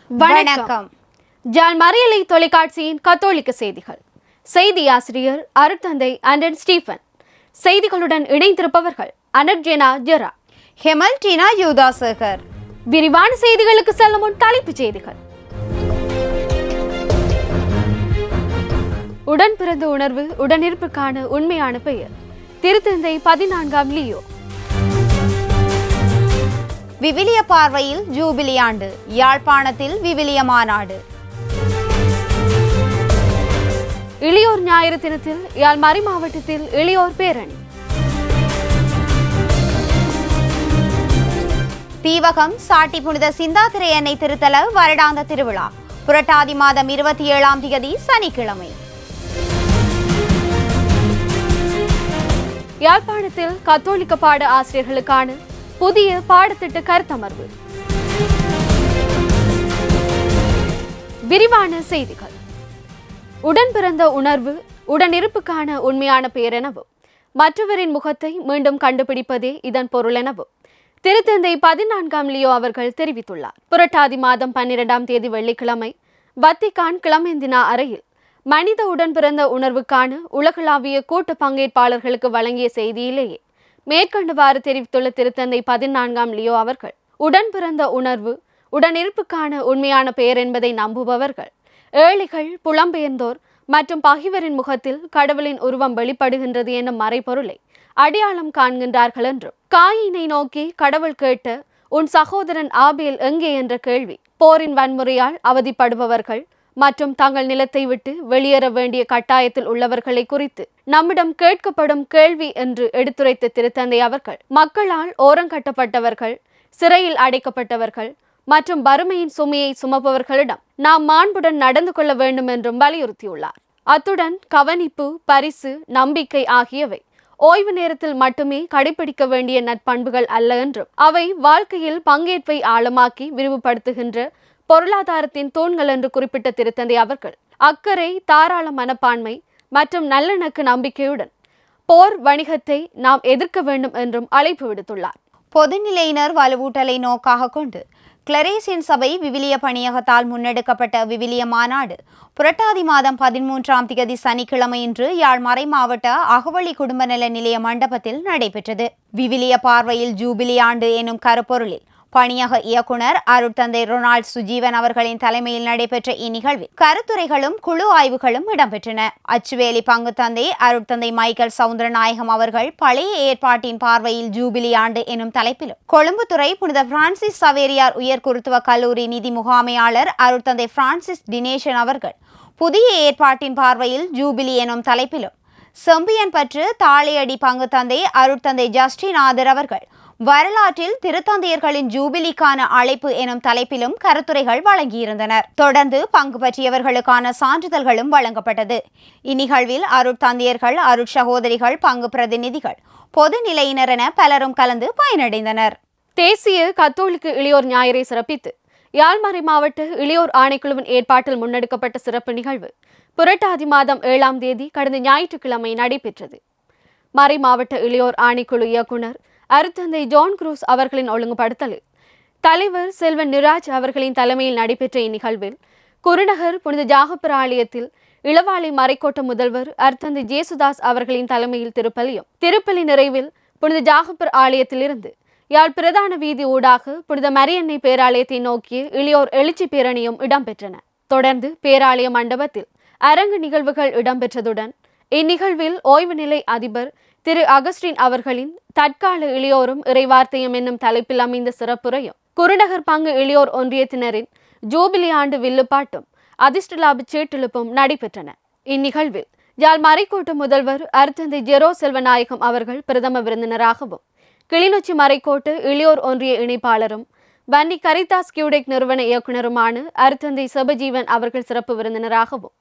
வணக்கம். ஜான் மரியலை தொலைக்காட்சியின் கத்தோலிக்க செய்திகள். செய்தி ஆசிரியர் அருட்தந்தை ஆண்டன் ஸ்டீஃபன். செய்திகளுடன் இணைந்திருப்பவர்கள் அனர்ஜெனா ஜெரா, ஹெமல்டினா யூதாசகர். விரிவான செய்திகளுக்கு செல்லும் முன் தலைப்புச் செய்திகள். உடன் பிறந்த உணர்வு உடனிருப்புக்கான உண்மையான பெயர். திருத்தந்தை 14ஆம் லியோ. விவிலிய பார்வையில் ஜூபிலி ஆண்டு, யாழ்ப்பாணத்தில் விவிலிய மாநாடு. இளையோர் ஞாயிறு தினத்தில் யாழ் மறை மாவட்டத்தில் இளையோர் பேரணி. தீவகம் சாட்டி புனித சிந்தாதிரை எண்ணெய் திருத்தல வருடாந்த திருவிழா புரட்டாதி மாதம் 27ஆம் தேதி சனிக்கிழமை. யாழ்ப்பாணத்தில் கத்தோலிக்க பாட ஆசிரியர்களுக்கான புதிய பாடத்திட்ட கருத்தமர்வு. விரிவான செய்திகள். உடன் பிறந்த உணர்வு உடனிருப்புக்கான உண்மையான பெயர் எனவும் மற்றவரின் முகத்தை மீண்டும் கண்டுபிடிப்பதே இதன் பொருள் எனவும் திருத்தந்தை 14ஆம் லியோ அவர்கள் தெரிவித்துள்ளார். புரட்டாதி மாதம் 12ஆம் தேதி வெள்ளிக்கிழமை வத்திக்கான் கிளமெந்தினா அறையில் மனித உடன் பிறந்த உணர்வுக்கான உலகளாவிய கூட்டு பங்கேற்பாளர்களுக்கு வழங்கிய செய்தியிலேயே மேற்கண்டவாறு தெரிவித்துள்ள திருத்தந்தை 14ஆம் லியோ அவர்கள், உடன் பிறந்த உணர்வு உடனிருப்புக்கான உண்மையான பெயர் என்பதை நம்புபவர்கள் ஏழைகள், புலம்பெயர்ந்தோர் மற்றும் பகைவரின் முகத்தில் கடவுளின் உருவம் வெளிப்படுகின்றது என்னும் மறைபொருளை அடையாளம் காண்கின்றார்கள் என்றும், காயினை நோக்கி கடவுள் கேட்ட உன் சகோதரன் ஆபேல் எங்கே என்ற கேள்வி, போரின் வன்முறையால் அவதிப்படுபவர்கள் மற்றும் தங்கள் நிலத்தை விட்டு வெளியேற வேண்டிய கட்டாயத்தில் உள்ளவர்களை குறித்து நம்மிடம் கேட்கப்படும் கேள்வி என்று எடுத்துரைத்த திருத்தந்தை அவர்கள், மக்களால் ஓரங்கட்டப்பட்டவர்கள், சிறையில் அடைக்கப்பட்டவர்கள் மற்றும் வறுமையின் சுமையை சுமப்பவர்களிடம் நாம் மாண்புடன் நடந்து கொள்ள வேண்டும் என்றும் வலியுறுத்தியுள்ளார். அத்துடன் கவனிப்பு, பரிசு, நம்பிக்கை ஆகியவை ஓய்வு நேரத்தில் மட்டுமே கடைபிடிக்க வேண்டிய நற்பண்புகள் அல்ல என்றும், அவை வாழ்க்கையில் பங்கேற்பை ஆழமாக்கி விரிவுபடுத்துகின்ற பொருளாதாரத்தின் தூண்கள் என்று குறிப்பிட்ட திருத்தந்தை அவர்கள், அக்கறை, தாராள மனப்பான்மை மற்றும் நல்லிணக்க நம்பிக்கையுடன் போர் வணிகத்தை நாம் எதிர்க்க வேண்டும் என்றும் அழைப்பு விடுத்துள்ளார். பொதுநிலையினர் வலுவூட்டலை நோக்காக கொண்டு கிளரேசியன் சபை விவிலிய பணியகத்தால் முன்னெடுக்கப்பட்ட விவிலிய மாநாடு புரட்டாதி மாதம் 13ஆம் தேதி சனிக்கிழமையன்று யாழ் மறை மாவட்ட அகவழி குடும்ப நல நிலைய மண்டபத்தில் நடைபெற்றது. விவிலிய பார்வையில் ஜூபிலி ஆண்டு எனும் கருப்பொருளில் பணியக இயக்குனர் அருட்தந்தை ரொனால்ட் சுஜீவன் அவர்களின் தலைமையில் நடைபெற்ற இந்நிகழ்வில் கருத்துரைகளும் குழு ஆய்வுகளும் இடம்பெற்றன. அச்சுவேலி பங்கு தந்தை அருட்தந்தை மைக்கேல் சவுந்தரநாயகம் அவர்கள் பழைய ஏற்பாட்டின் பார்வையில் ஜூபிலி ஆண்டு எனும் தலைப்பிலும், கொழும்புத்துறை புனித பிரான்சிஸ் சவேரியார் உயர் குருத்துவ கல்லூரி நிதி முகாமையாளர் அருட்தந்தை பிரான்சிஸ் டினேஷன் அவர்கள் புதிய ஏற்பாட்டின் பார்வையில் ஜூபிலி எனும் தலைப்பிலும், செம்பியன் பற்று தாளையடி பங்கு தந்தை அருட்தந்தை ஜஸ்டின் ஆதர் அவர்கள் வரலாற்றில் திருத்தந்தையர்களின் ஜூபிலிக்கான அழைப்பு எனும் தலைப்பிலும் கருத்துரைகள் வழங்கியிருந்தனர். தொடர்ந்து பங்கு பற்றியவர்களுக்கான சான்றிதழ்களும் வழங்கப்பட்டது. இந்நிகழ்வில் அருட்தந்தையர்கள், அருட்சகோதரிகள், பங்கு பிரதிநிதிகள், பொது நிலையினர் என பலரும் கலந்து பயனடைந்தனர். தேசிய கத்தோலிக்க இளையோர் ஞாயிறை சிறப்பித்து யாழ்மறை மாவட்ட இளையோர் ஆணைக்குழுவின் ஏற்பாட்டில் முன்னெடுக்கப்பட்ட சிறப்பு நிகழ்வு புரட்டாதி மாதம் 7ஆம் தேதி கடந்த ஞாயிற்றுக்கிழமை நடைபெற்றது. மறை மாவட்ட இளையோர் ஆணைக்குழு இயக்குனர் அருட்தந்தை ஜான் குரூஸ் அவர்களின் ஒழுங்குபடுத்தலில் தலைவர் செல்வன் நிராஜ் அவர்களின் தலைமையில் நடைபெற்ற இந்நிகழ்வில் குருநகர் புனித ஜாகப்பர் ஆலயத்தில் இளவாலை மறைக்கோட்ட முதல்வர் அருட்தந்தை ஜேசுதாஸ் அவர்களின் தலைமையில் திருப்பலி நிறைவில் புனித ஜாகப்பர் ஆலயத்திலிருந்து யாழ் பிரதான வீதி ஊடாக புனித மரியன்னை பேராலயத்தை நோக்கிய இளையோர் எழுச்சி பேரணியும் இடம்பெற்றன. தொடர்ந்து பேராலய மண்டபத்தில் அரங்கு நிகழ்வுகள் இடம்பெற்றதுடன் இந்நிகழ்வில் ஓய்வு நிலை அதிபர் திரு அகஸ்டின் அவர்களின் தற்கால இளையோரும் இறைவார்த்தையும் என்னும் தலைப்பில் அமைந்த சிறப்புரையும், குருநகர் பங்கு இளையோர் ஒன்றியத்தினரின் ஜூபிலி ஆண்டு வில்லுப்பாட்டும் அதிர்ஷ்டலாப சீட்டெழுப்பும் நடைபெற்றன. இந்நிகழ்வில் யாழ் மறைக்கோட்ட முதல்வர் அருட்தந்தை ஜெரோ செல்வநாயகம் அவர்கள் பிரதம விருந்தினராகவும், கிளிநொச்சி மறைக்கோட்டு இளையோர் ஒன்றிய இணைப்பாளரும் வன்னி கரிதாஸ் கியூடெக் நிறுவன இயக்குநருமான அருட்தந்தை செபஜீவன் அவர்கள் சிறப்பு விருந்தினராகவும்,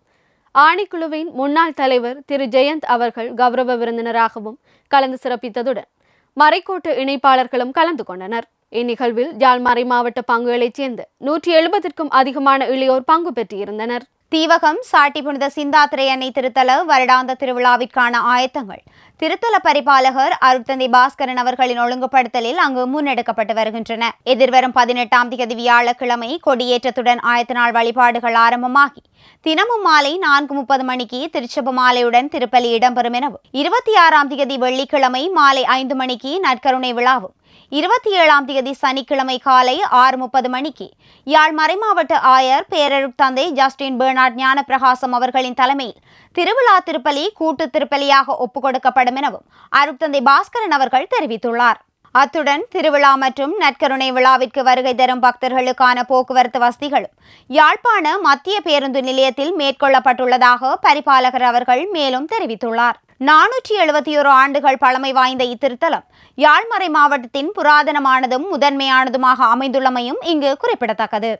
ஆணைக்குழுவின் முன்னாள் தலைவர் திரு ஜெயந்த் அவர்கள் கௌரவ விருந்தினராகவும் கலந்து சிறப்பித்ததுடன் மறைக்கோட்டு இணைப்பாளர்களும் கலந்து கொண்டனர். இந்நிகழ்வில் யாழ் மறைமாவட்ட பங்குகளைச் சேர்ந்த 170க்கும் அதிகமான இளையோர் பங்கு பெற்றிருந்தனர். தீவகம் சாட்டி புனித சிந்தாத்திரை அன்னை திருத்தல வருடாந்த திருவிழாவிற்கான ஆயத்தங்கள் திருத்தல பரிபாலகர் அருட்தந்தை பாஸ்கரன் அவர்களின் ஒழுங்குபடுத்தலில் அங்கு முன்னெடுக்கப்பட்டு வருகின்றன. எதிர்வரும் 18ஆம் தேதி வியாழக்கிழமை கொடியேற்றத்துடன் ஆயத்த நாள் வழிபாடுகள் ஆரம்பமாகி தினமும் மாலை 4:30 மணிக்கு திருச்செப மாலையுடன் திருப்பலி இடம்பெறும் எனவும் 26ஆம் தேதி வெள்ளிக்கிழமை மாலை 5 மணிக்கு நற்கருணை விழாவும் 27ஆம் தேதி சனிக்கிழமை காலை 6:30 மணிக்கு யாழ் மறைமாவட்ட ஆயர் பேரருட்தந்தை ஜஸ்டின் பெர்னார்ட் ஞானப்பிரகாசம் அவர்களின் தலைமையில் திருவிழா திருப்பலி கூட்டு திருப்பலியாக ஒப்புக்கொடுக்கப்படும் எனவும் அருட்தந்தை பாஸ்கரன் அவர்கள் தெரிவித்துள்ளார். அத்துடன் திருவிழா மற்றும் நற்கருணை விழாவிற்கு வருகை தரும் பக்தர்களுக்கான போக்குவரத்து வசதிகளும் யாழ்ப்பாண மத்திய பேருந்து நிலையத்தில் மேற்கொள்ளப்பட்டுள்ளதாக பரிபாலகர் அவர்கள் மேலும் தெரிவித்துள்ளார். 471 ஆண்டுகள் பழமை வாய்ந்த இத்திருத்தலம் யாழ்மறை மாவட்டத்தின் புராதனமானதும் முதன்மையானதுமாக அமைந்துள்ளமையும் இங்கு குறிப்பிடத்தக்கது.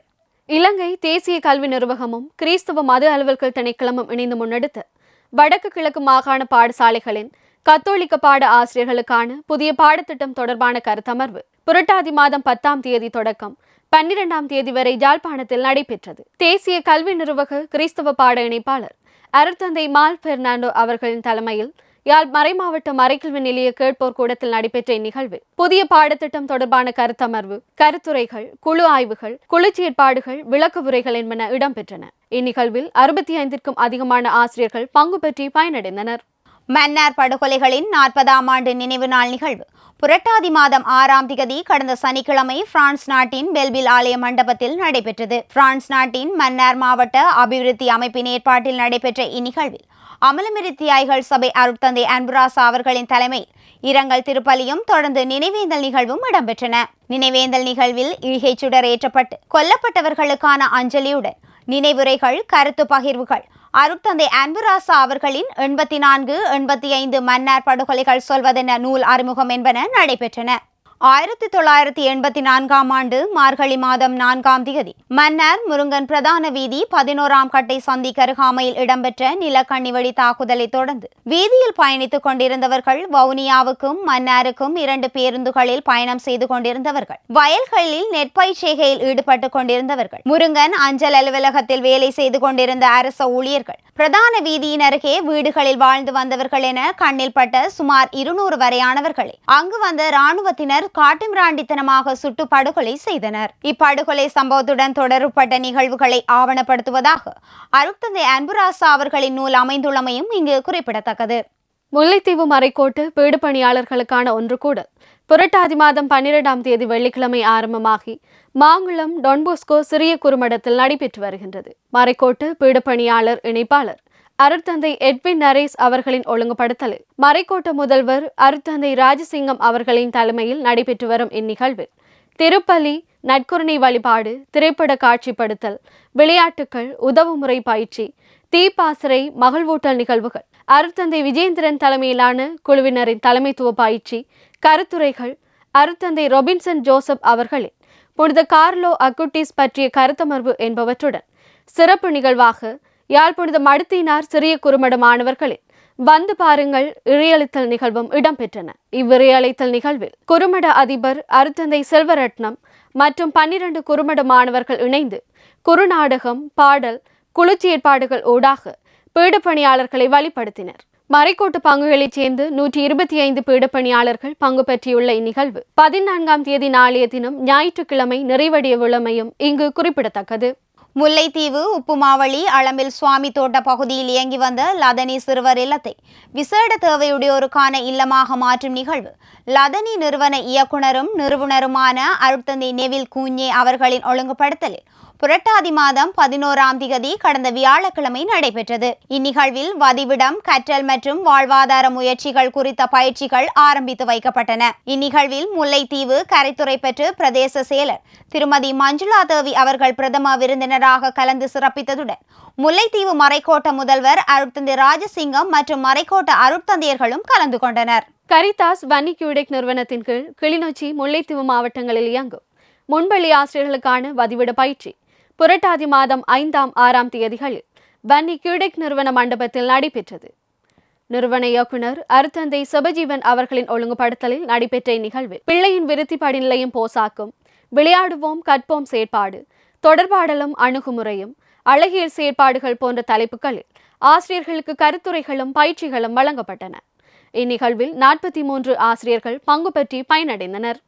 இலங்கை தேசிய கல்வி நிர்வாகமும் கிறிஸ்தவ மத அலுவல்கள் திணைக்களமும் இணைந்து முன்னெடுத்த வடக்கு கிழக்கு மாகாண பாடசாலைகளின் கத்தோலிக்க பாட ஆசிரியர்களுக்கான புதிய பாடத்திட்டம் தொடர்பான கருத்தமர்வு புரட்டாதி மாதம் 10ஆம் தேதி தொடக்கம் 12ஆம் தேதி வரை யாழ்ப்பாணத்தில் நடைபெற்றது. தேசிய கல்வி நிர்வாக கிறிஸ்தவ பாட இணைப்பாளர் அருட்தந்தை மால் பெர்னாண்டோ அவர்களின் தலைமையில் யாழ் மறைமாவட்ட மறைக்கல்வி நிலைய கேட்போர் கூடத்தில் நடைபெற்ற இந்நிகழ்வில் புதிய பாடத்திட்டம் தொடர்பான கருத்தமர்வு, கருத்துரைகள், குழு ஆய்வுகள், குழு செயற்பாடுகள், விளக்கவுரைகள் என்பன இடம்பெற்றன. இந்நிகழ்வில் 65க்கும் அதிகமான ஆசிரியர்கள் பங்கு பெற்றி பயனடைந்தனர். மன்னார் படுகொலைகளின் 40ஆம் ஆண்டு நினைவு நாள் நிகழ்வு புரட்டாதி மாதம் 6ஆம் தேதி கடந்த சனிக்கிழமை பிரான்ஸ் நாட்டின் பெல்வில் ஆலய மண்டபத்தில் நடைபெற்றது. பிரான்ஸ் நாட்டின் மன்னார் மாவட்ட அபிவிருத்தி அமைப்பின் ஏற்பாட்டில் நடைபெற்ற இந்நிகழ்வில் அமலமிரி தியாய்கள் சபை அருட்தந்தை அன்புராசா அவர்களின் தலைமையில் இரங்கல் திருப்பலியும் தொடர்ந்து நினைவேந்தல் நிகழ்வும் இடம்பெற்றன. நினைவேந்தல் நிகழ்வில் ஈகை சுடர் ஏற்றப்பட்டு கொல்லப்பட்டவர்களுக்கான அஞ்சலியுடன் நினைவுரைகள், கருத்து பகிர்வுகள், அருட்தந்தை அன்புராசா அவர்களின் 84, 85 மன்னார் படுகொலைகள் சொல்வதென நூல் அறிமுகம் என்பன நடைபெற்றன. 1984ஆம் ஆண்டு மார்கழி மாதம் 4ஆம் தேதி மன்னார் முருங்கன் பிரதான வீதி 11ஆம் கட்டை சந்தி கருகாமையில் இடம்பெற்ற நிலக்கண்ணிவெடி தாக்குதலை தொடர்ந்து வீதியில் பயணித்துக் கொண்டிருந்தவர்கள் வவுனியாவுக்கும் மன்னாருக்கும் 2 பேருந்துகளில் பயணம் செய்து கொண்டிருந்தவர்கள், வயல்களில் நெற்பயிர்ச்செய்கையில் ஈடுபட்டுக் கொண்டிருந்தவர்கள், முருங்கன் அஞ்சல் அலுவலகத்தில் வேலை செய்து கொண்டிருந்த அரச ஊழியர்கள், பிரதான வீதியின் அருகே வீடுகளில் வாழ்ந்து வந்தவர்கள் என கண்ணில் பட்ட சுமார் 200 வரையானவர்களை அங்கு வந்த இராணுவத்தினர் காட்டுமிராண்டித்தனமாக சுட்டு படுகொலை செய்தனர். இப்படுகொலை சம்பவத்துடன் தொடர்பட்ட நிகழ்வுகளை ஆவணப்படுத்துவதாக அருட்தந்தை அன்புராசா அவர்களின் நூல் அமைந்துள்ளமையும் இங்கு குறிப்பிடத்தக்கது. முல்லைத்தீவு மறைக்கோட்டு பீடு பணியாளர்களுக்கான ஒன்று கூட புரட்டாதி மாதம் 12ஆம் தேதி வெள்ளிக்கிழமை ஆரம்பமாகி மாங்குளம் டொன்போஸ்கோ சிறிய குறுமடத்தில் நடைபெற்று வருகின்றது. மறைக்கோட்டு பீடு பணியாளர் இணைப்பாளர் அருட்தந்தை எட்வின் நரேஸ் அவர்களின் ஒழுங்குபடுத்தலில் மறைக்கோட்ட முதல்வர் அருட்தந்தை ராஜசிங்கம் அவர்களின் தலைமையில் நடைபெற்று வரும் இந்நிகழ்வில் திருப்பலி, நற்கருணை வழிபாடு, திரைப்பட காட்சிப்படுத்தல், விளையாட்டுகள், உதவுமுறை பயிற்சி, தீப்பாசறை, மகிழ்வூட்டல் நிகழ்வுகள், அருட்தந்தை விஜேந்திரன் தலைமையிலான குழுவினரின் தலைமைத்துவ பயிற்சி, கருத்துரைகள், அருட்தந்தை ரொபின்சன் ஜோசப் அவர்களின் புனித கார்லோ அக்குட்டிஸ் பற்றிய கருத்தமர்வு என்பவற்றுடன் சிறப்பு நிகழ்வாக யாழ் புனித மடுத்தினார் சிறிய குறுமட மாணவர்களின் வந்து பாருங்கள் இறையளித்தல் நிகழ்வும் இடம்பெற்றன. இவ்விறையளித்தல் நிகழ்வில் குறுமட அதிபர் அருட்தந்தை செல்வரட்னம் மற்றும் 12 குறுமட மாணவர்கள் இணைந்து குறுநாடகம், பாடல், குழுச்சி ஏற்பாடுகள் ஊடாக பீடப்பணியாளர்களை வழிபடுத்தினர். மறைக்கோட்டு பங்குகளைச் சேர்ந்து 125 பீடப்பணியாளர்கள் பங்கு பெற்றியுள்ள இந்நிகழ்வு 14ஆம் தேதி நாளைய தினம் ஞாயிற்றுக்கிழமை நிறைவடைய உள்ளமையும் இங்கு குறிப்பிடத்தக்கது. முல்லைத்தீவு உப்புமாவளி அளம்பில் சுவாமி தோட்ட பகுதியில் இயங்கி வந்த லதனி சிறுவர் இல்லத்தை விசேட தேவையுடையோருக்கான இல்லமாக மாற்றும் நிகழ்வு லதனி நிறுவன இயக்குனரும் நிறுவனருமான அருட்தந்தை நெவில் கூஞ்சே அவர்களின் ஒழுங்குபடுத்தலில் புரட்டாதி மாதம் 11ஆம் தேதி கடந்த வியாழக்கிழமை நடைபெற்றது. இந்நிகழ்வில் வதிவிடம், கற்றல் மற்றும் வாழ்வாதார முயற்சிகள் குறித்த பயிற்சிகள் ஆரம்பித்து வைக்கப்பட்டன. இந்நிகழ்வில் முல்லைத்தீவு கரைத்துறை பெற்று பிரதேச செயலர் திருமதி மஞ்சுளா தேவி அவர்கள் பிரதம விருந்தினராக கலந்து சிறப்பித்ததுடன் முல்லைத்தீவு மறைக்கோட்ட முதல்வர் அருட்தந்தை ராஜசிங்கம் மற்றும் மறைக்கோட்ட அருட்தந்தையர்களும் கலந்து கொண்டனர். கரிதாஸ் வன்னி கியூடெக் நிறுவனத்தின் கீழ் கிளிநொச்சி, முல்லைத்தீவு மாவட்டங்களில் இயங்கும் முன்பள்ளி ஆசிரியர்களுக்கான வதிவிட பயிற்சி புரட்டாதி மாதம் 5ஆம், 6ஆம் தேதிகளில் வன்னி கியூடெக் நிறுவன மண்டபத்தில் நடைபெற்றது. நிறுவன இயக்குனர் அருத்தந்தை சிவஜீவன் அவர்களின் ஒழுங்குபடுத்தலில் நடைபெற்ற இந்நிகழ்வில் பிள்ளையின் விருத்தி படிநிலையும் போசாக்கும், விளையாடுவோம் கற்போம் செயற்பாடு, தொடர்பாடலும் அணுகுமுறையும், அழகியல் செயற்பாடுகள் போன்ற தலைப்புகளில் ஆசிரியர்களுக்கு கருத்துரைகளும் பயிற்சிகளும் வழங்கப்பட்டன. இந்நிகழ்வில் 43 ஆசிரியர்கள் பங்கு பெற்றி பயனடைந்தனர்.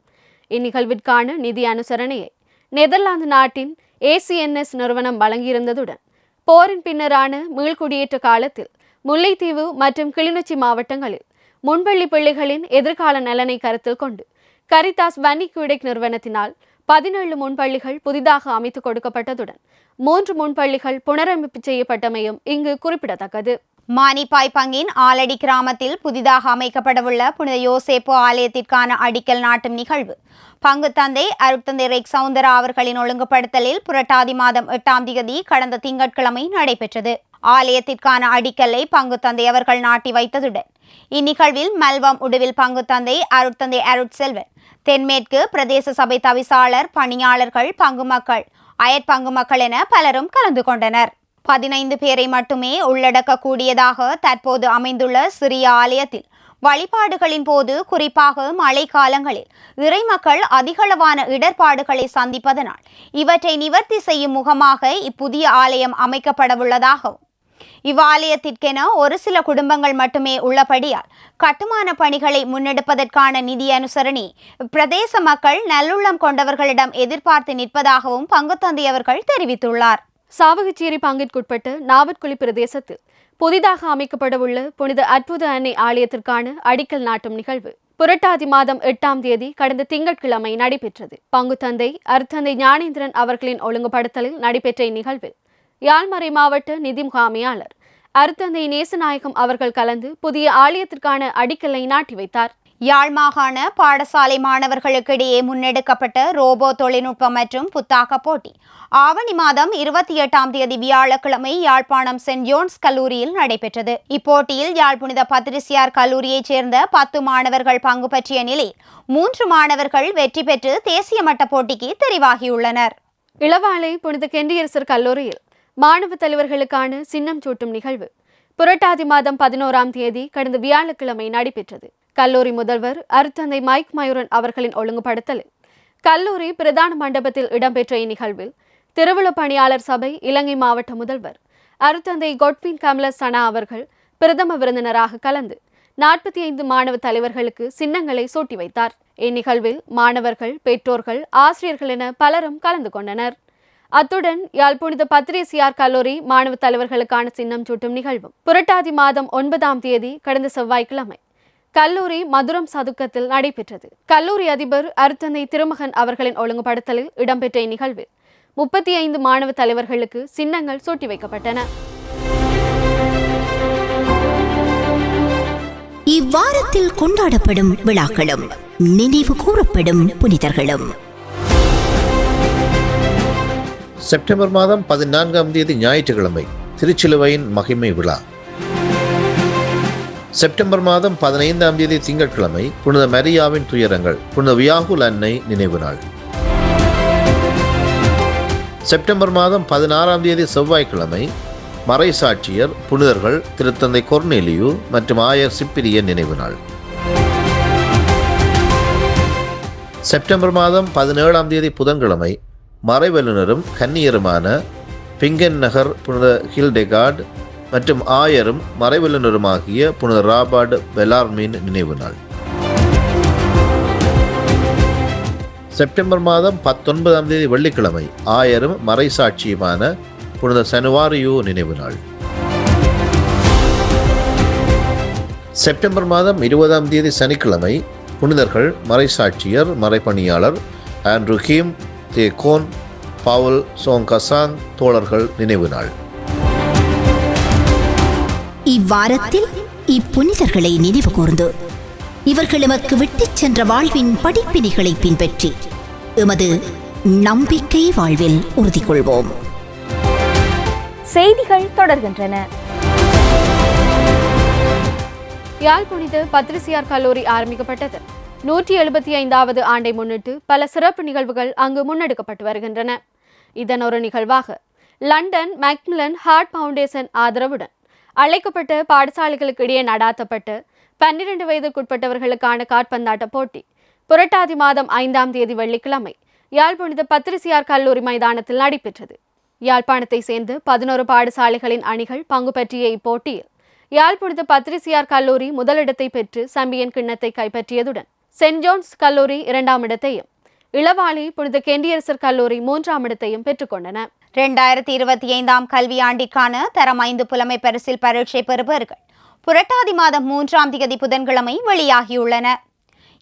இந்நிகழ்விற்கான நிதி அனுசரணையை நெதர்லாந்து நாட்டின் ACNS நிறுவனம் வழங்கியிருந்ததுடன் போரின் பின்னரான மீள்குடியேற்ற காலத்தில் முல்லைத்தீவு மற்றும் கிளிநொச்சி மாவட்டங்களில் முன்பள்ளி பிள்ளைகளின் எதிர்கால நலனை கருத்தில் கொண்டு கரிதாஸ் வன்னிக்யூடெக் நிறுவனத்தினால் 17 முன்பள்ளிகள் புதிதாக அமைத்துக் கொடுக்கப்பட்டதுடன் 3 முன்பள்ளிகள் புனரமைப்பு செய்யப்பட்டமையும் இங்கு குறிப்பிடத்தக்கது. மானிப்பாய் பங்கின் ஆலடி கிராமத்தில் புதிதாக அமைக்கப்படவுள்ள புனித யோசேப்பு ஆலயத்திற்கான அடிக்கல் நாட்டும் நிகழ்வு பங்கு தந்தை அருட்தந்தை ரெக் சவுந்தரா அவர்களின் ஒழுங்குபடுத்தலில் புரட்டாதி மாதம் 8ஆம் தேதி கடந்த திங்கட்கிழமை நடைபெற்றது. ஆலயத்திற்கான அடிக்கல்லை பங்கு தந்தை அவர்கள் நாட்டி வைத்ததுடன் இந்நிகழ்வில் மல்வம் உடுவில் பங்கு தந்தை அருட்தந்தை அருட்செல்வன், தென்மேற்கு பிரதேச சபை தவிசாளர், பணியாளர்கள், பங்கு மக்கள், அயற்பங்கு மக்கள் என பலரும் கலந்து கொண்டனர். 15 பேரை மட்டுமே உள்ளடக்கக்கூடியதாக தற்போது அமைந்துள்ள சிறிய ஆலயத்தில் வழிபாடுகளின் போது, குறிப்பாக மழை காலங்களில் இறைமக்கள் அதிகளவான இடர்பாடுகளை சந்திப்பதனால் இவற்றை நிவர்த்தி செய்யும் முகமாக இப்புதிய ஆலயம் அமைக்கப்படவுள்ளதாகவும், இவ்வாலயத்திற்கென ஒரு சில குடும்பங்கள் மட்டுமே உள்ளபடியால் கட்டுமான பணிகளை முன்னெடுப்பதற்கான நிதி அனுசரணை பிரதேச மக்கள் நல்லுள்ளம் கொண்டவர்களிடம் எதிர்பார்த்து நிற்பதாகவும் பங்குத்தந்தை அவர்கள் தெரிவித்துள்ளார். சாவகச்சேரி பங்கிற்குட்பட்ட நாவற்குழி பிரதேசத்தில் புதிதாக அமைக்கப்படவுள்ள புனித அற்புத அன்னை ஆலயத்திற்கான அடிக்கல் நாட்டும் நிகழ்வு புரட்டாதி மாதம் 8ஆம் தேதி கடந்த திங்கட்கிழமை நடைபெற்றது. பங்குத்தந்தை அருட்தந்தை ஞானேந்திரன் அவர்களின் ஒழுங்குபடுத்தலில் நடைபெற்ற இந்நிகழ்வில் யாழ்மறை மாவட்ட நிதி முகாமையாளர் அருட்தந்தை நேசநாயகம் அவர்கள் கலந்து புதிய ஆலயத்திற்கான அடிக்கல்லை நாட்டி வைத்தார். யாழ் மாகாண பாடசாலை மாணவர்களுக்கிடையே முன்னெடுக்கப்பட்ட ரோபோ தொழில்நுட்பம் மற்றும் புத்தாக்க போட்டி ஆவணி மாதம் 28ஆம் தேதி வியாழக்கிழமை யாழ்ப்பாணம் சென்ட் ஜோன்ஸ் கல்லூரியில் நடைபெற்றது. இப்போட்டியில் யாழ் புனித பத்திரிசியார் கல்லூரியைச் சேர்ந்த 10 மாணவர்கள் பங்கு பற்றிய நிலையில் 3 மாணவர்கள் வெற்றி பெற்று தேசிய மட்ட போட்டிக்கு தெரிவாகியுள்ளனர். இளவாலை புனித கெண்டியரசர் கல்லூரியில் மாணவ தலைவர்களுக்கான சின்னம் சூட்டும் நிகழ்வு புரட்டாதி மாதம் 11ஆம் தேதி கடந்த வியாழக்கிழமை நடைபெற்றது. கல்லூரி முதல்வர் அருட்தந்தை மைக் மயூரன் அவர்களின் ஒழுங்குபடுத்தலில் கல்லூரி பிரதான மண்டபத்தில் இடம்பெற்ற இந்நிகழ்வில் திருவிழா பணியாளர் சபை இலங்கை மாவட்ட முதல்வர் அருட்தந்தை கொட்வின் கமலஸ் சனா அவர்கள் பிரதம விருந்தினராக கலந்து 45 மாணவ தலைவர்களுக்கு சின்னங்களை சூட்டி வைத்தார். இந்நிகழ்வில் மாணவர்கள், பெற்றோர்கள், ஆசிரியர்கள் என பலரும் கலந்து கொண்டனர். அத்துடன் யாழ் புனித பத்திரிசியார் கல்லூரி மாணவ தலைவர்களுக்கான சின்னம் சூட்டும் நிகழ்வும் புரட்டாதி மாதம் 9ஆம் தேதி கடந்த செவ்வாய்க்கிழமை கல்லூரி மதுரம் சதுக்கத்தில் நடைபெற்றது. கல்லூரி அதிபர் அருட்தந்தை திருமகன் அவர்களின் ஒழுங்குபடுத்தலில் இடம்பெற்ற இந்நிகழ்வில் 35 மாணவ தலைவர்களுக்கு சின்னங்கள் சூட்டி வைக்கப்பட்டன. இவ்வாரத்தில் கொண்டாடப்படும் விழாக்களும் நினைவு கூறப்படும் புனிதர்களும். செப்டம்பர் மாதம் 14ஆம் தேதி ஞாயிற்றுக்கிழமை திருச்சிலுவையின் மகிமை விழா. செப்டம்பர் மாதம் 15ஆம் தேதி திங்கட்கிழமை புனித மரியாவின் துயரங்கள், புனித வியாகுல் அன்னை நினைவு நாள். செப்டம்பர் மாதம் 16ஆம் தேதி செவ்வாய்க்கிழமை மறைசாட்சியர் புனிதர்கள் திருத்தந்தை கொர்னேலியு மற்றும் ஆயர் சிப்பிரியன் நினைவு நாள். செப்டம்பர் மாதம் 17ஆம் தேதி புதன்கிழமை மறைவல்லுநரும் கன்னியருமான பிங்கன் நகர் புனித ஹில்டெகார்டு மற்றும் ஆயரும் மறைவல்லுநருமாகிய புனித ராபர்ட் பெலார்மின் நினைவு நாள். செப்டம்பர் மாதம் 19ஆம் தேதி வெள்ளிக்கிழமை ஆயரும் மறைசாட்சியுமான புனித சனுவாரியு நினைவு நாள். செப்டம்பர் மாதம் 20ஆம் தேதி சனிக்கிழமை புனிதர்கள் மறைசாட்சியர், மறைப்பணியாளர் ஆண்ட்ரூ ஹீம், தேகோன், பவுல் சோங்கசாங் தோழர்கள் நினைவு நாள். இவ்வாரத்தில் இப்புனிதர்களை நினைவு கூர்ந்து இவர்கள் எமக்கு விட்டுச் சென்ற வாழ்வின் படிப்பினைகளை பின்பற்றி எமது நம்பிக்கை வாழ்வில் உறுதி கொள்வோம். செய்திகள் தொடர்கின்றன. யாழ் புனித பத்திரிசியார் கல்லூரி ஆரம்பிக்கப்பட்டது 175வது ஆண்டை முன்னிட்டு பல சிறப்பு நிகழ்வுகள் அங்கு முன்னெடுக்கப்பட்டு வருகின்றன. இதன் ஒரு நிகழ்வாக லண்டன் மேக்மில்லன் ஹார்ட் ஃபவுண்டேஷன் ஆதரவுடன் அழைக்கப்பட்ட பாடசாலைகளுக்கு இடையே நடாத்தப்பட்டு 12 வயதுக்குட்பட்டவர்களுக்கான காற்பந்தாட்ட போட்டி புரட்டாதி மாதம் 5ஆம் தேதி வெள்ளிக்கிழமை யாழ் புனித பத்திரிசியார் கல்லூரி மைதானத்தில் நடைபெற்றது. யாழ்ப்பாணத்தை சேர்ந்து 11 பாடசாலைகளின் அணிகள் பங்கு பற்றிய இப்போட்டியில் யாழ் புனித பத்திரிசியார் கல்லூரி முதலிடத்தை பெற்று சம்பியன் கிண்ணத்தை கைப்பற்றியதுடன் சென்ட் ஜோன்ஸ் கல்லூரி 2ஆம் இடத்தையும் இளவாளி புனித கெண்டியரசர் கல்லூரி 3ஆம் இடத்தையும் பெற்றுக்கொண்டன. 2025ஆம் கல்வியாண்டிற்கான தரம் 5 புலமை பரிசில் பரீட்சை பெறுபவர்கள் புரட்டாதி மாதம் 3ஆம் தேதி புதன்கிழமை வெளியாகியுள்ளன.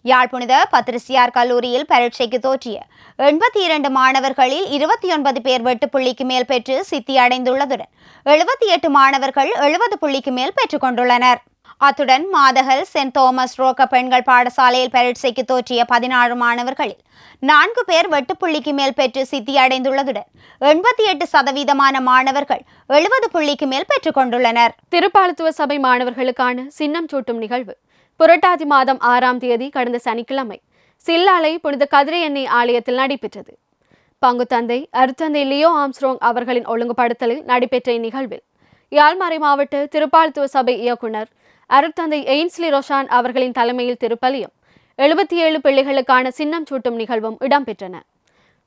யாழ் புனித பத்திரிசியார் கல்லூரியில் பரீட்சைக்கு தோற்றிய 82 மாணவர்களில் 29 பேர் 8 புள்ளிக்கு மேல் பெற்று சித்தி அடைந்துள்ளதுடன் 78 மாணவர்கள் 70 புள்ளிக்கு மேல் பெற்றுக் கொண்டுள்ளனர். அத்துடன் மாதகல் சென்ட் தோமஸ் ரோக்க பெண்கள் பாடசாலையில் பரீட்சைக்கு தோற்றிய 16 மாணவர்களில் 4 பேர் 8 புள்ளிக்கு மேல் பெற்று சித்தி அடைந்துள்ளதுடன் 88% மாணவர்கள் 70 புள்ளிக்கு மேல் பெற்றுக் கொண்டுள்ளனர். திருப்பாலத்துவ சபை மாணவர்களுக்கான சின்னம் சூட்டும் நிகழ்வு புரட்டாதி மாதம் 6ஆம் தேதி கடந்த சனிக்கிழமை சில்லாலை புனித கதிரை எண்ணெய் ஆலயத்தில் நடைபெற்றது. பங்குத்தந்தை அருட்தந்தை லியோ ஆம்ஸ்ட்ராங் அவர்களின் ஒழுங்குபடுத்தலில் நடைபெற்ற இந்நிகழ்வில் யாழ்மறை மாவட்ட திருப்பாலத்துவ சபை இயக்குனர் அருட்தந்தை எயின்ஸ்லி ரொஷான் அவர்களின் தலைமையில் திருப்பலியும் 77 பிள்ளைகளுக்கான சின்னம் சூட்டும் நிகழ்வும் இடம்பெற்றன.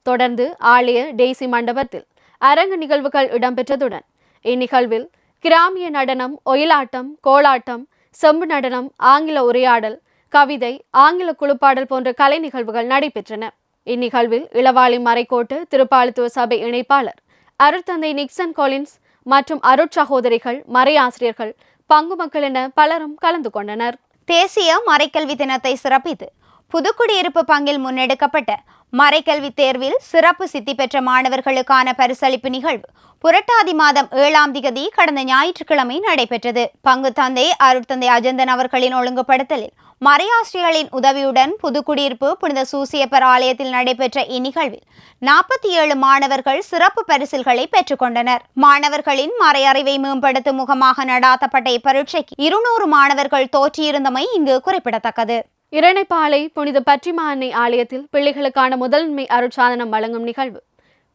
தொடர்ந்து ஆலய டெய்சி மண்டபத்தில் அரங்கு நிகழ்வுகள் இடம்பெற்றதுடன் இந்நிகழ்வில் கிராமிய நடனம், ஒயிலாட்டம், கோலாட்டம், செம்பு நடனம், ஆங்கில உரையாடல், கவிதை, ஆங்கில குழுப்பாடல் போன்ற கலை நிகழ்வுகள் நடைபெற்றன. இந்நிகழ்வில் இளவாளி மறைக்கோட்டு திருப்பாலத்துவ சபை இணைப்பாளர் அருட்தந்தை நிக்சன் கொலின்ஸ் மற்றும் அருட்சகோதரிகள், மறையாசிரியர்கள், பங்கு மக்கள் என பலரும் கலந்து கொண்டனர். தேசிய மறைக்கல்வி தினத்தை சிறப்பித்து புதுக்குடியிருப்பு பங்கில் முன்னெடுக்கப்பட்ட மறைக்கல்வி தேர்வில் சிறப்பு சித்தி பெற்ற மாணவர்களுக்கான பரிசளிப்பு நிகழ்வு புரட்டாதி மாதம் 7ஆம் தேதி கடந்த ஞாயிற்றுக்கிழமை நடைபெற்றது. பங்கு தந்தை அருட்தந்தை அஜந்தன் அவர்களின் ஒழுங்குபடுத்தலில் மறையாசிரியர்களின் உதவியுடன் புதுக்குடியிருப்பு புனித சூசியப்பர் ஆலயத்தில் நடைபெற்ற இந்நிகழ்வில் 47 மாணவர்கள் சிறப்பு பரிசில்களை பெற்றுக்கொண்டனர். மாணவர்களின் மறையறிவை மேம்படுத்தும் முகமாக நடாத்தப்பட்ட இப்பரீட்சைக்கு 200 மாணவர்கள் தோற்றியிருந்தமை இங்கு குறிப்பிடத்தக்கது. இரணைப்பாலை புனித பற்றிமா அன்னை ஆலயத்தில் பிள்ளைகளுக்கான முதன்மை அருட்சாதனம் வழங்கும் நிகழ்வு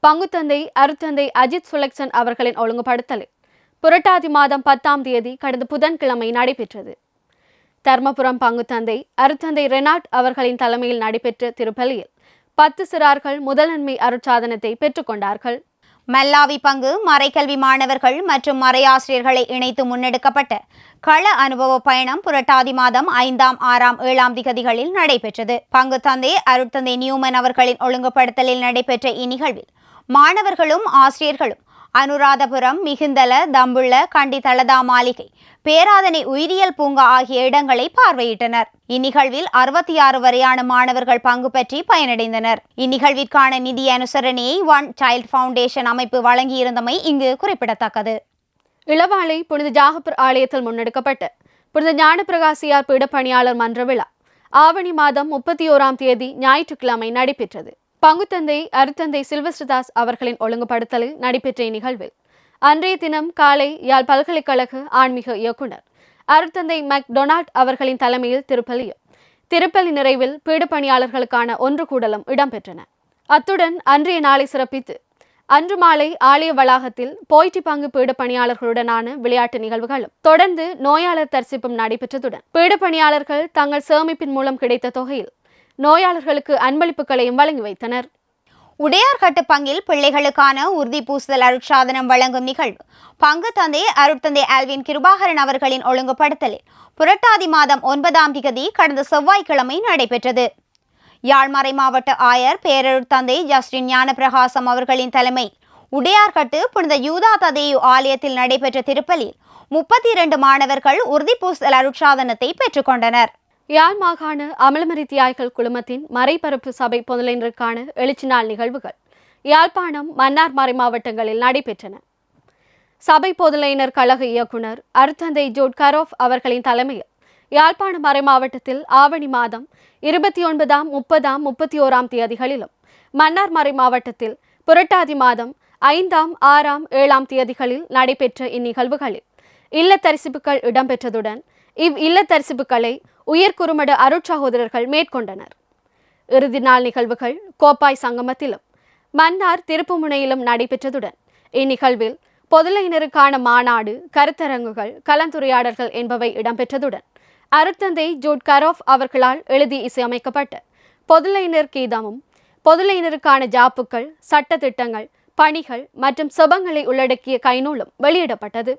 பங்குத்தந்தை அருட்தந்தை அஜித் சுலக்சன் அவர்களின் ஒழுங்குபடுத்தலில் புரட்டாதி மாதம் 10ஆம் தேதி கடந்த புதன்கிழமை நடைபெற்றது. தர்மபுரம் பங்குத்தந்தை அருட்தந்தை ரெனாட் அவர்களின் தலைமையில் நடைபெற்ற திருப்பலியில் 10 சிறார்கள் முதன்மை அருட்சாதனத்தை பெற்றுக்கொண்டார்கள். மல்லாவி பங்கு மறைக்கல்வி மாணவர்கள் மற்றும் மறையாசிரியர்களை இணைத்து முன்னெடுக்கப்பட்ட கள அனுபவ பயணம் புரட்டாதி மாதம் 5ஆம், 6ஆம், 7ஆம் திகதிகளில் நடைபெற்றது. பங்கு தந்தை அருட்தந்தை நியூமன் அவர்களின் ஒழுங்குபடுத்தலில் நடைபெற்ற இந்நிகழ்வில் மாணவர்களும் ஆசிரியர்களும் அனுராதபுரம், மிகுந்தல, தம்புள்ள, கண்டி தலதா மாளிகை, பேராதனை உயிரியல் பூங்கா ஆகிய இடங்களை பார்வையிட்டனர். இந்நிகழ்வில் 66 வரையான மாணவர்கள் பங்கு பெற்றி பயனடைந்தனர். இந்நிகழ்விற்கான நிதி அனுசரணையை ஒன் சைல்ட் ஃபவுண்டேஷன் அமைப்பு வழங்கியிருந்தமை இங்கு குறிப்பிடத்தக்கது. இளவாலை புனித ஜாகப்பர் ஆலயத்தில் முன்னெடுக்கப்பட்ட புனித ஞானப்பிரகாசியார் பீடப்பணியாளர் மன்ற விழா ஆவணி மாதம் 31ஆம் தேதி ஞாயிற்றுக்கிழமை நடைபெற்றது. பங்குத்தந்தை அருட்தந்தை சில்வஸ்டர்தாஸ் அவர்களின் ஒழுங்குபடுத்தலில் நடைபெற்ற இந்நிகழ்வில் அன்றைய தினம் காலை யாழ் பல்கலைக்கழக ஆன்மீக இயக்குனர் அருட்தந்தை மெக்டொனால்ட் அவர்களின் தலைமையில் திருப்பலி நிறைவில் பீடப்பணியாளர்களுக்கான ஒன்று கூடலும் இடம்பெற்றன. அத்துடன் அன்றைய நாளை சிறப்பித்து அன்று மாலை ஆலய வளாகத்தில் போய்ட்டி பங்கு பீடப்பணியாளர்களுடனான விளையாட்டு நிகழ்வுகளும் தொடர்ந்து நோயாளர் தரிசிப்பும் நடைபெற்றதுடன் பீடப்பணியாளர்கள் தங்கள் சேமிப்பின் மூலம் கிடைத்த தொகையில் நோயாளர்களுக்கு அன்பளிப்புகளையும் வழங்கி வைத்தனர். உடையார்கட்டு பங்கில் பிள்ளைகளுக்கான உறுதி பூசுதல் அருட்சாதனம் வழங்கும் நிகழ்வு பங்கு தந்தை அருட்தந்தை ஆல்வின் கிருபாகரன் அவர்களின் ஒழுங்குபடுத்தலில் புரட்டாதி மாதம் 9ஆம் திகதி கடந்த செவ்வாய்க்கிழமை நடைபெற்றது. யாழ்மறை மாவட்ட ஆயர் பேரருட்தந்தை ஜஸ்டின் ஞானப்பிரகாசம் அவர்களின் தலைமையில் உடையார்கட்டு புனித யூதா ததேயு ஆலயத்தில் நடைபெற்ற திருப்பலியில் 32 மாணவர்கள் உறுதி பூசுதல் அருட்சாதனத்தை பெற்றுக்கொண்டனர். யாழ் மாகாண அமலமரி தியாய்கள் குழுமத்தின் மறைபரப்பு சபை பொதுநிலையினருக்கான எழுச்சி நாள் நிகழ்வுகள் யாழ்ப்பாணம், மன்னார் மறை மாவட்டங்களில் நடைபெற்றன. சபை பொதுநிலையினர் கழக இயக்குனர் அருட்தந்தை ஜோட் கரோஃப் அவர்களின் தலைமையில் யாழ்ப்பாணம் மறை மாவட்டத்தில் ஆவணி மாதம் 29ஆம், 30ஆம், 31ஆம் தேதிகளிலும் மன்னார் மறை மாவட்டத்தில் புரட்டாதி மாதம் 5ஆம், 6ஆம், 7ஆம் தேதிகளில் நடைபெற்ற இந்நிகழ்வுகளில் இல்லத்தரிசிப்புகள் இடம்பெற்றதுடன் இல்லத்தரிசிப்புகளை உயர்குறுமட அருட்சகோதரர்கள் மேற்கொண்டனர். இறுதி நாள் நிகழ்வுகள் கோப்பாய் சங்கமத்திலும் மன்னார் திருப்புமுனையிலும் நடைபெற்றதுடன் இந்நிகழ்வில் பொதுளையினருக்கான மாநாடு, கருத்தரங்குகள், கலந்துரையாடல்கள் என்பவை இடம்பெற்றதுடன் அருட்தந்தை ஜூட் கரோஃப் அவர்களால் எழுதி இசையமைக்கப்பட்ட பொதுளையினர் கீதமும், பொதுளையினருக்கான ஜாப்புக்கள், சட்ட திட்டங்கள், பணிகள் மற்றும் செபங்களை உள்ளடக்கிய கைநூலும் வெளியிடப்பட்டது.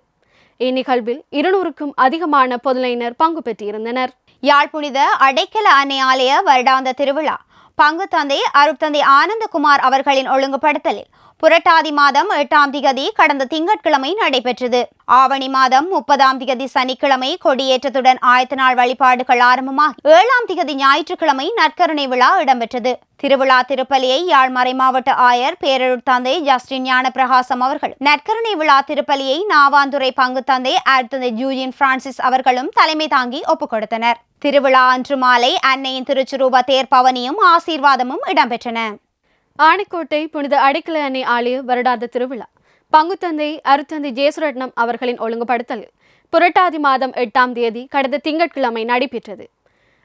இந்நிகழ்வில் 200க்கும் அதிகமான பொதுளையினர் பங்கு பெற்றிருந்தனர். யாழ் புனித அடைக்கல அன்னை ஆலய வருடாந்த திருவிழா பங்கு தந்தை அருட்தந்தை ஆனந்தகுமார் அவர்களின் ஒழுங்குபடுத்தலில் புரட்டாதி மாதம் 8ஆம் திகதி கடந்த திங்கட்கிழமை நடைபெற்றது. ஆவணி மாதம் 30ஆம் திகதி சனிக்கிழமை கொடியேற்றத்துடன் ஆயத்த நாள் வழிபாடுகள் ஆரம்பமாகி 7ஆம் திகதி ஞாயிற்றுக்கிழமை நற்கருணை விழா இடம்பெற்றது. திருவிழா திருப்பலியை யாழ் மறைமாவட்ட ஆயர் பேரருட்தந்தை ஜஸ்டின் ஞான பிரகாசம் அவர்கள், நற்கருணை விழா திருப்பலியை நாவாந்துறை பங்கு தந்தை அருட்தந்தை ஜூஜின் பிரான்சிஸ் அவர்களும் தலைமை தாங்கி ஒப்புக் கொடுத்தனர். திருவிழா அன்று மாலை அன்னையின் திருச்சுரூப தேர் பவனியும் ஆசீர்வாதமும் இடம்பெற்றன. ஆணைக்கோட்டை புனித அடைக்கல அன்னை ஆலய வருடாந்த திருவிழா பங்குத்தந்தை அருட்தந்தை ஜேசுரட்னம் அவர்களின் ஒழுங்குபடுத்தலில் புரட்டாதி மாதம் 8ஆம் தேதி கடந்த திங்கட்கிழமை நடைபெற்றது.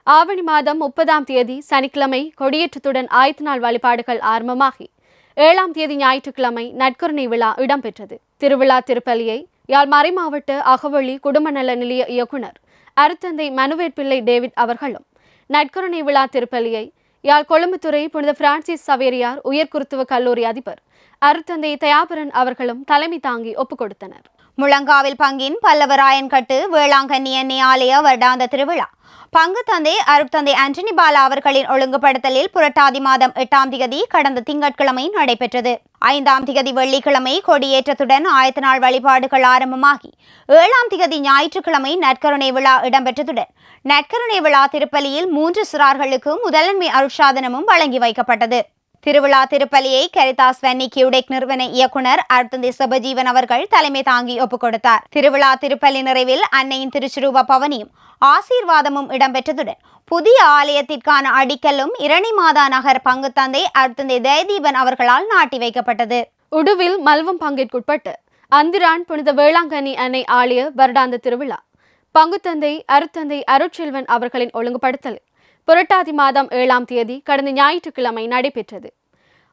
ஆவணி மாதம் 30ஆம் தேதி சனிக்கிழமை கொடியேற்றத்துடன் ஆயத்த நாள் வழிபாடுகள் ஆரம்பமாகி 7ஆம் தேதி ஞாயிற்றுக்கிழமை நற்கருணை விழா இடம்பெற்றது. திருவிழா திருப்பலியை யாழ் மறைமாவட்ட அகவழி குடும்ப நல நிலைய இயக்குனர் அருட்தந்தை மனுவேட் பிள்ளை டேவிட் அவர்களும், நற்கருணை விழா திருப்பலியை யாழ் கொழும்புத்துறை புனித பிரான்சிஸ் சவேரியார் உயர்குருத்துவ கல்லூரி அதிபர் அருட்தந்தை தயாபரன் அவர்களும் தலைமை தாங்கி ஒப்புக் கொடுத்தனர். முழங்காவில் பங்கின் பல்லவராயன்கட்டு வேளாங்கண்ணி அன்னை ஆலய வருடாந்த திருவிழா பங்கு தந்தை அருட்தந்தை ஆண்டனி பாலா அவர்களின் ஒழுங்குபடுத்தலில் புரட்டாதி மாதம் 8ஆம் திகதி கடந்த திங்கட்கிழமை நடைபெற்றது. 5ஆம் திகதி வெள்ளிக்கிழமை கொடியேற்றத்துடன் ஆயத்த நாள் வழிபாடுகள் ஆரம்பமாகி 7ஆம் திகதி ஞாயிற்றுக்கிழமை நற்கருணை விழா இடம்பெற்றதுடன் நற்கருணை விழா திருப்பலியில் 3 சிறார்களுக்கு முதன்மை அருட்சாதனமும் வழங்கி வைக்கப்பட்டது. திருவிழா திருப்பலியை கரிதாஸ் வன்னி கியூடெக் நிறுவன இயக்குனர் அருட்தந்தை சபஜீவன் அவர்கள் தலைமை தாங்கி ஒப்புக் கொடுத்தார். திருவிழா திருப்பலி நிறைவில் அன்னையின் திருச்சுரூப பவனியும் ஆசீர்வாதமும் இடம்பெற்றதுடன் புதிய ஆலயத்திற்கான அடிக்கல்லும் இரணிமாதா நகர் பங்கு தந்தை அருட்தந்தை ஜெயதீபன் அவர்களால் நாட்டி வைக்கப்பட்டது. உடுவில் மல்வம் பங்கிற்குட்பட்டு அந்திரான் புனித வேளாங்கண்ணி அன்னை ஆலய வருடாந்த திருவிழா பங்குத்தந்தை அருட்தந்தை அருட்செல்வன் அவர்களின் ஒழுங்குபடுத்தலில் புரட்டாதி மாதம் 7ஆம் தேதி கடந்த ஞாயிற்றுக்கிழமை நடைபெற்றது.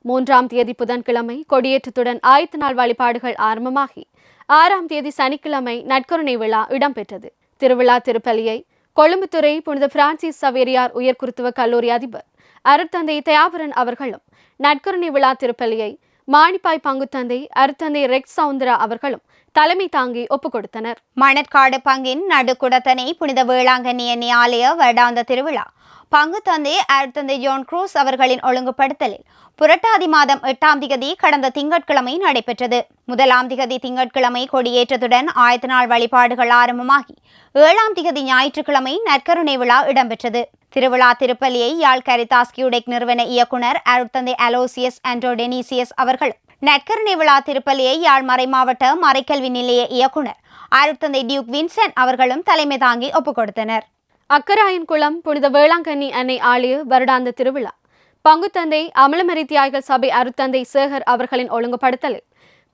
3ஆம் தேதி புதன்கிழமை கொடியேற்றத்துடன் ஆயத்த நாள் வழிபாடுகள் ஆரம்பமாகி 6ஆம் தேதி சனிக்கிழமை நற்கருணை விழா இடம்பெற்றது. திருவிழா திருப்பலியை கொழும்புத்துறை புனித பிரான்சிஸ் சவேரியார் உயர்குருத்துவ கல்லூரி அதிபர் அருட்தந்தை தயாபரன் அவர்களும், நற்கருணை விழா திருப்பலியை மாணிப்பாய் பங்குத்தந்தை அருட்தந்தை ரெக்ஸ் சவுந்தரா அவர்களும் தலைமை தாங்கி ஒப்புக் கொடுத்தனர். மணற்காடு பங்கின் நடுக்குடத்தனை புனித வேளாங்கண்ணி அன்னை ஆலய வருடாந்த திருவிழா பங்கு தந்தை அருட்தந்தை ஜோன் குரூஸ் அவர்களின் ஒழுங்குபடுத்தலில் புரட்டாதி மாதம் 8ஆம் திகதி கடந்த திங்கட்கிழமை நடைபெற்றது. 1ஆம் திகதி திங்கட்கிழமை கொடியேற்றத்துடன் ஆயத்த நாள் வழிபாடுகள் ஆரம்பமாகி 7ஆம் திகதி ஞாயிற்றுக்கிழமை நற்கருணை விழா இடம்பெற்றது. திருவிழா திருப்பலியை யாழ் கரிதாஸ் கியூடெக் நிறுவன இயக்குனர் அருட்தந்தை அலோசியஸ் ஆண்டோ டெனிசியஸ் அவர்கள், நற்கருணை விழா திருப்பலியை யாழ் மறைமாவட்ட மறைக்கல்வி நிலைய இயக்குனர் அருட்தந்தை டியூக் வின்சென்ட் அவர்களும் தலைமை தாங்கி ஒப்புக் கொடுத்தனர். அக்கராயன்குளம் புனித வேளாங்கண்ணி அன்னை ஆலய வருடாந்த திருவிழா பங்குத்தந்தை அமலமரி தியாய்கள் சபை அருட்தந்தை சேகர் அவர்களின் ஒழுங்குபடுத்தலில்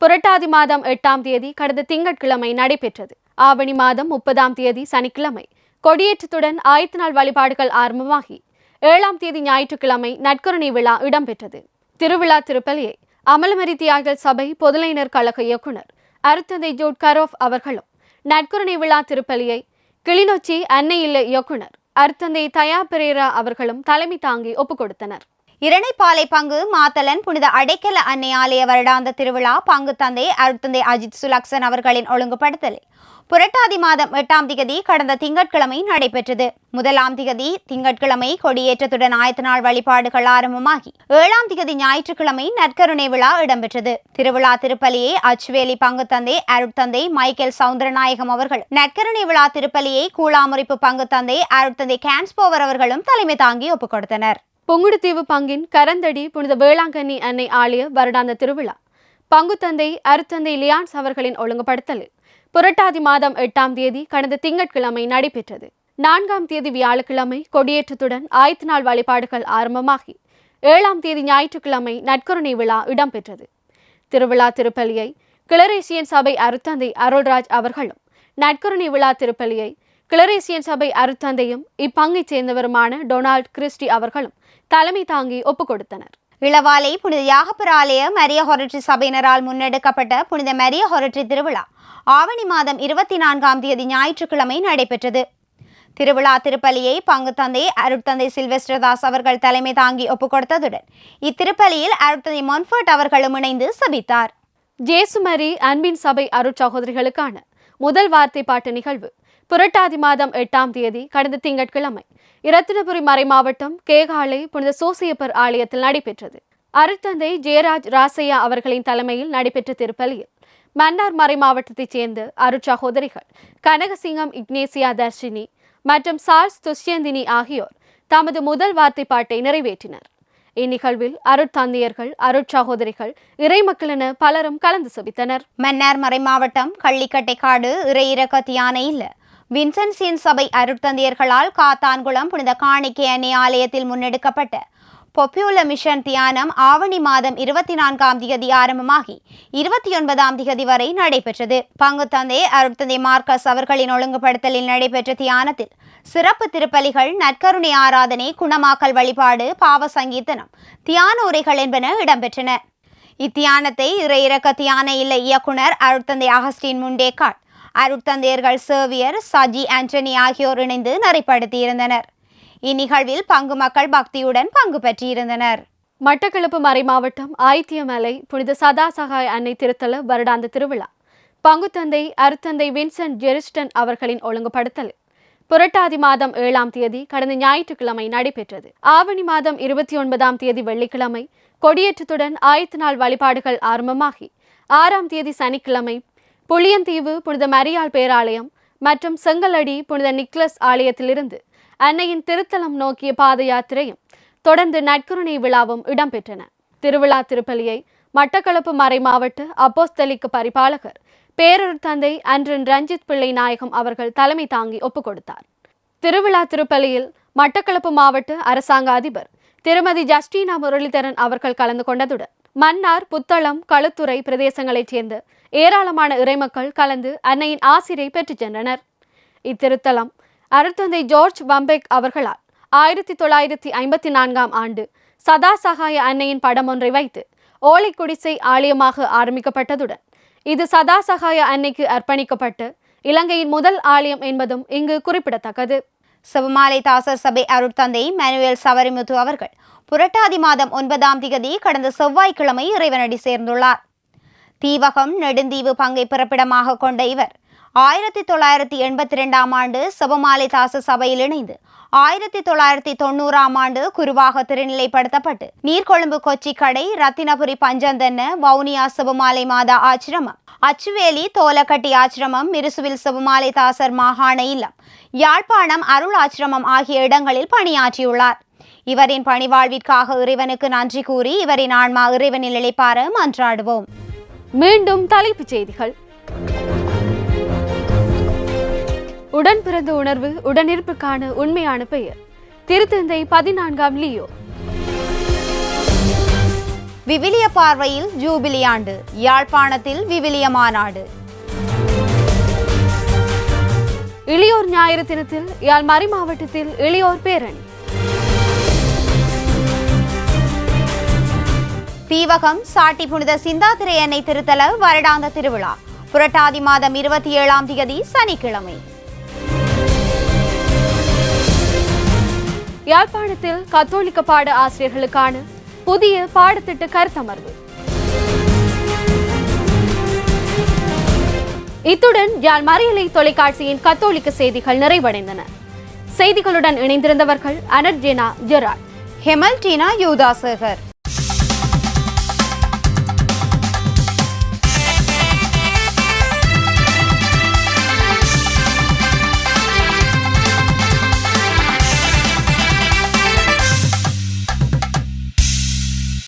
புரட்டாதி மாதம் 8ஆம் தேதி கடந்த திங்கட்கிழமை நடைபெற்றது. ஆவணி மாதம் 30ஆம் தேதி சனிக்கிழமை கொடியேற்றத்துடன் ஆயத்த நாள் வழிபாடுகள் ஆரம்பமாகி 7ஆம் தேதி ஞாயிற்றுக்கிழமை நற்கருணை விழா இடம்பெற்றது. திருவிழா திருப்பலியை அமலமரி தியாய்கள் சபை பொதுளையினர் கழக இயக்குனர் அருட்தந்தை ஜூட் கரோஃப் அவர்களும், நற்கருணை விழா திருப்பலியை கிளிநொச்சி அன்னை இல்ல இயக்குனர் அருட்தந்தை தயா பெரேரா அவர்களும் தலைமை தாங்கி ஒப்புக் கொடுத்தனர். இரணைப்பாலை பங்கு மாத்தலன் புனித அடைக்கல அன்னை ஆலய வருடாந்த திருவிழா பங்கு தந்தை அருட்தந்தை அஜித் சுலக்சன் அவர்களின் ஒழுங்குபடுத்தலில் புரட்டாதி மாதம் 8ஆம் திகதி கடந்த திங்கட்கிழமை நடைபெற்றது. 1ஆம் திகதி திங்கட்கிழமை கொடியேற்றத்துடன் ஆயத்த நாள் வழிபாடுகள் ஆரம்பமாகி 7ஆம் திகதி ஞாயிற்றுக்கிழமை நற்கருணை விழா இடம்பெற்றது. திருவிழா திருப்பலியை அச்சுவேலி பங்கு தந்தை அருட்தந்தை மைக்கேல் சவுந்தரநாயகம் அவர்கள், நற்கருணை விழா திருப்பலியை கூழாமுறிப்பு பங்கு தந்தை அருட்தந்தை கேன்ஸ்போவர் அவர்களும் தலைமை தாங்கி ஒப்புக் கொடுத்தனர். புங்குடுதீவு பங்கின் கரந்தடி புனித வேளாங்கண்ணி அன்னை ஆலய வருடாந்த திருவிழா பங்குத்தந்தை அருட்தந்தை லியான்ஸ் அவர்களின் ஒழுங்குபடுத்தலில் புரட்டாதி மாதம் 8ஆம் தேதி கடந்த திங்கட்கிழமை நடைபெற்றது. 4ஆம் தேதி வியாழக்கிழமை கொடியேற்றத்துடன் ஆயத்த நாள் வழிபாடுகள் ஆரம்பமாகி 7ஆம் தேதி ஞாயிற்றுக்கிழமை நற்கருணை விழா இடம்பெற்றது. திருவிழா திருப்பலியை கிளரேசியன் சபை அருட்தந்தை அருள்ராஜ் அவர்களும், நற்கருணை விழா திருப்பலியை கிளரேசியன் சபை அருட்தந்தையும் இப்பங்கைச் சேர்ந்தவருமான டொனால்ட் கிறிஸ்டி அவர்களும் தலைமை தாங்கி ஒப்புக் கொடுத்தனர். இளவாலை புனித யாகப்பர் ஆலய மரிய ஹொரட்ரி சபையினரால் முன்னெடுக்கப்பட்ட புனித மரிய ஹொரட்ரி திருவிழா ஆவணி மாதம் 24ஆம் தேதி ஞாயிற்றுக்கிழமை நடைபெற்றது. திருவிழா திருப்பலியை பங்கு தந்தை அருட்தந்தை சில்வெஸ்டர் தாஸ் அவர்கள் தலைமை தாங்கி ஒப்புக்கொடுத்ததுடன் இத்திருப்பலியில் அருட்தந்தை மொன்ஃபர்ட் அவர்களும் இணைந்து சபித்தார். ஜேசுமரி அன்பின் சபை அருட்சகோதரிகளுக்கான முதல் வார்த்தை பாட்டு நிகழ்வு புரட்டாதி மாதம் 8ஆம் தேதி கடந்த திங்கட்கிழமை இரத்தினபுரி மறைமாவட்டம் கேகாலை புனித சோசியப்பர் ஆலயத்தில் நடைபெற்றது. அருட்தந்தை ஜெயராஜ் ராசையா அவர்களின் தலைமையில் நடைபெற்ற திருப்பலியில் மன்னார் மறைமாவட்டத்தைச் சேர்ந்த அருட்சகோதரிகள் கனகசிங்கம் இக்னேசியா தர்ஷினி மற்றும் சார்ஸ் துஷ்யந்தினி ஆகியோர் தமது முதல் வார்த்தை பாட்டை நிறைவேற்றினர். இந்நிகழ்வில் அருட்தந்தையர்கள் அருட்சகோதரிகள் இறைமக்கள் என பலரும் கலந்து செபித்தனர். மன்னார் மறைமாவட்டம் கள்ளிக்கட்டைக்காடு இறையிறக்க தியான இல்ல வின்சென்சியன் சபை அருட்தந்தையர்களால் காத்தான்குளம் புனித காணிக்கை அன்னை ஆலயத்தில் முன்னெடுக்கப்பட்ட பொப்யூலர் மிஷன் தியானம் ஆவணி மாதம் 24ஆம் தேதி ஆரம்பமாகி 29ஆம் தேதி வரை நடைபெற்றது. பங்கு தந்தை அருட்தந்தை மார்க்கஸ் அவர்களின் ஒழுங்குபடுத்தலில் நடைபெற்ற தியானத்தில் சிறப்பு திருப்பலிகள், நற்கருணை ஆராதனை, குணமாக்கல் வழிபாடு, பாவ சங்கீர்த்தனம், தியான உரைகள் என்பன இடம்பெற்றன. இத்தியானத்தை இறையிறக்க தியான இல்ல இயக்குனர் அருட்தந்தை அகஸ்டின் முண்டேகாட், அருட்தந்தையர்கள் சேவியர் சஜி ஆண்டனி ஆகியோர் இணைந்து நெறிப்படுத்தியிருந்தனர். இந்நிகழ்வில் பங்கு மக்கள் பக்தியுடன் பங்கு பெற்றிருந்தனர். மட்டக்களப்பு மறைமாவட்டம் ஆயித்தியமலை புனித சதாசகாய் அன்னை திருத்தல வருடாந்த திருவிழா பங்குத்தந்தை அருட்தந்தை வின்சென்ட் ஜெரிஸ்டன் அவர்களின் ஒழுங்குபடுத்தலில் புரட்டாதி மாதம் 7ஆம் தேதி கடந்த ஞாயிற்றுக்கிழமை நடைபெற்றது. ஆவணி மாதம் 29ஆம் தேதி வெள்ளிக்கிழமை கொடியேற்றத்துடன் ஆயத்த நாள் வழிபாடுகள் ஆரம்பமாகி 6ஆம் தேதி சனிக்கிழமை புளியந்தீவு புனித மரியாள் பேராலயம் மற்றும் செங்கலடி புனித நிக்லஸ் ஆலயத்திலிருந்து அன்னையின் திருத்தலம் நோக்கிய பாத யாத்திரையும் தொடர்ந்து நற்கருணை விழாவும் இடம்பெற்றன. திருவிழா திருப்பலியை மட்டக்களப்பு மறைமாவட்ட அப்போஸ்தலிக்க பரிபாலகர் பேரூர் தந்தை அன்றின் ரஞ்சித் பிள்ளை நாயகம் அவர்கள் தலைமை தாங்கி ஒப்புக் கொடுத்தார். திருவிழா திருப்பலியில் மட்டக்களப்பு மாவட்ட அரசாங்க அதிபர் திருமதி ஜஸ்டினா முரளிதரன் அவர்கள் கலந்து கொண்டதுடன் மன்னார், புத்தளம், களுத்துறை பிரதேசங்களைச் சேர்ந்த ஏராளமான இறைமக்கள் கலந்து அன்னையின் ஆசிரை பெற்றுச் சென்றனர். இத்திருத்தலம் அருட்தந்தை ஜார்ஜ் வம்பெக் அவர்களால் 1954ஆம் ஆண்டு சதாசகாய அன்னையின் படம் ஒன்றை வைத்து ஓலை குடிசை ஆலயமாக ஆரம்பிக்கப்பட்டதுடன் இது சதாசகாய அன்னைக்கு அர்ப்பணிக்கப்பட்டு இலங்கையின் முதல் ஆலயம் என்பதும் இங்கு குறிப்பிடத்தக்கது. செபமாலை தாசர் சபை அருட்தந்தை மேனுவேல் சவரிமுத்து அவர்கள் புரட்டாதி மாதம் 9ஆம் தேதி கடந்த செவ்வாய்க்கிழமை இறைவனடி சேர்ந்துள்ளார். தீவகம் நெடுந்தீவு பங்கை பிறப்பிடமாக கொண்ட இவர் 1982ஆம் ஆண்டு செபமாலை தாசர் சபையில் இணைந்து 1990ஆம் ஆண்டு குருவாக திருநிலைப்படுத்தப்பட்டு நீர்கொழும்பு கொச்சி கடை, ரத்தினபுரி பஞ்சந்தன்ன, வவுனியா செபமாலை மாதா ஆச்சிரமம், அச்சுவேலி தோலக்கட்டி ஆச்சிரமம், மிருசுவில் செபமாலை தாசர் மாகாண இல்லம், யாழ்ப்பாணம் அருள் ஆச்சிரமம் ஆகிய இடங்களில் பணியாற்றியுள்ளார். இவரின் பணிவாழ்விற்காக இறைவனுக்கு நன்றி கூறி இவரின் ஆன்மா இறைவனில் இளைப்பார மன்றாடுவோம். மீண்டும் தலைப்புச் செய்திகள். உடன் பிறந்த உணர்வு உடனிருப்புக்கான உண்மையான பெயர் திருத்தந்தை 14ஆம் லியோ. விவிலிய பார்வையில் ஜூபிலி ஆண்டு, யாழ்ப்பாணத்தில் விவிலிய மாநாடு. இளையோர் ஞாயிறு தினத்தில் யாழ் மறை மாவட்டத்தில் இளையோர் பேரணி. தீவகம் சாட்டி புனித சிந்தாதிரை அன்னை திருத்தல வருடாந்த திருவிழா புரட்டாதி மாதம் 27ஆம் தேதி சனிக்கிழமை. யாழ்ப்பாணத்தில் கத்தோலிக்க பாட ஆசிரியர்களுக்கான புதிய பாடத்திட்ட கருத்தமர்வு. இத்துடன் யாழ் மறையலை தொலைக்காட்சியின் கத்தோலிக்க செய்திகள் நிறைவடைந்தன. செய்திகளுடன் இணைந்திருந்தவர்கள் அனர்ஜேனா ஜெராட், ஹெமல்டீனா யூதாசேகர்.